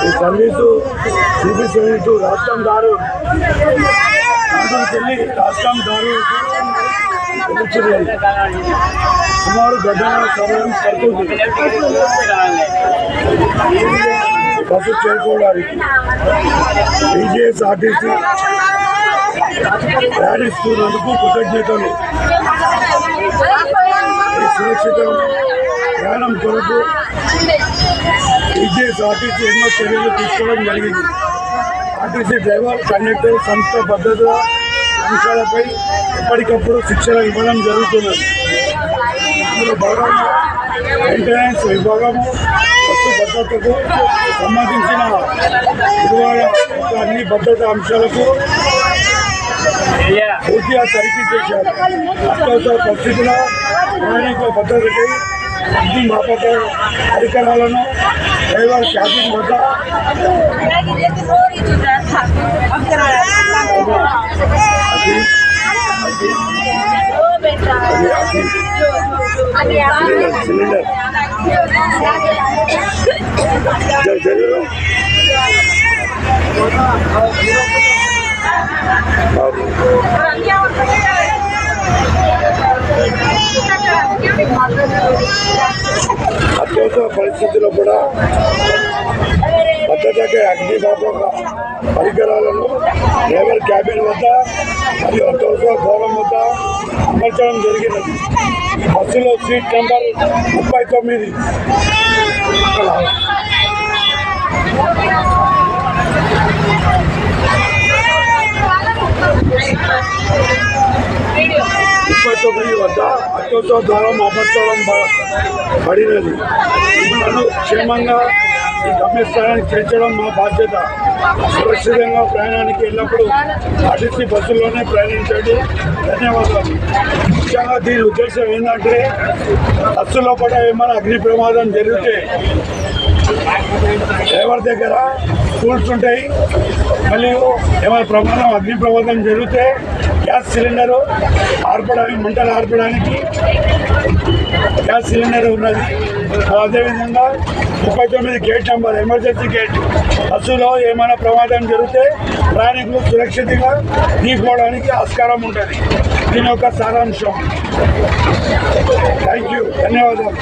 ఈ సర్వీసు చూపిస్తూ రాష్ట్రం దారు నాటుకెళ్ళి రాష్ట్రం దారు సుమారు గంటల సమయం పడుతుంది బస్సు చేరుకోవడానికి. టీజీఎస్ఆర్టీసీ ప్రయాణిస్తున్నందుకు కృతజ్ఞతలు. సురక్షిత ప్రయాణం కొరకు టీజీఎస్ఆర్టీసీ ఎన్నో చర్యలు తీసుకోవడం జరిగింది. ఆర్టీసీ డ్రైవర్, కండక్టర్ సంస్థ భద్రత అంశాలపై ఎప్పటికప్పుడు శిక్షణ ఇవ్వడం జరుగుతున్నది. ఇందులో భాగంగా మెయింటెనెన్స్ విభాగము బస్సు భద్రతకు సంబంధించిన అన్ని భద్రతా అంశాలకు పూర్తిగా తనిఖీ చేశారు. అత్యవసర పరిస్థితుల ప్రయాణికుల భద్రతకై అగ్నిమాపక పరికరాలను డ్రైవర్ క్యాబిన్ వద్ద సిలిండర్ అత్యవసర పరిస్థితుల్లో కూడా భద్రతకి అగ్నిమాపక పరికరాలను డ్రైవర్ క్యాబిన్ వద్ద మరియు అత్యవసర ద్వారం వద్ద అమర్చడం జరిగినది. బస్సులో సీట్ నెంబర్ 39 వద్ద అత్యవసర ద్వారం అమర్చడం పడినది. నన్ను క్షేమంగా ఈ గమ్యస్థానానికి చేర్చడం మా బాధ్యత. సురక్షితంగా ప్రయాణానికి ఎల్లప్పుడూ ఆర్టీసీ బస్సుల్లోనే ప్రయాణించండి. ధన్యవాదాలు. ముఖ్యంగా దీని ఉద్దేశం ఏంటంటే బస్సు లోపల ఏమైనా అగ్ని ప్రమాదం జరిగితే డ్రైవర్ దగ్గర టూల్స్ ఉంటాయి. మరియు ఏమైనా అగ్ని ప్రమాదం జరిగితే గ్యాస్ సిలిండరు ఆర్పడానికి, మంటలు ఆర్పడానికి గ్యాస్ సిలిండర్ ఉన్నది. అదేవిధంగా 39 గేట్ నెంబర్ ఎమర్జెన్సీ గేట్. బస్సులో ఏమైనా ప్రమాదం జరిగితే ప్రయాణికులు సురక్షితంగా దిగిపోవడానికి ఆస్కారం ఉంటుంది. దీని యొక్క సారాంశం. Thank you. ధన్యవాదాలు.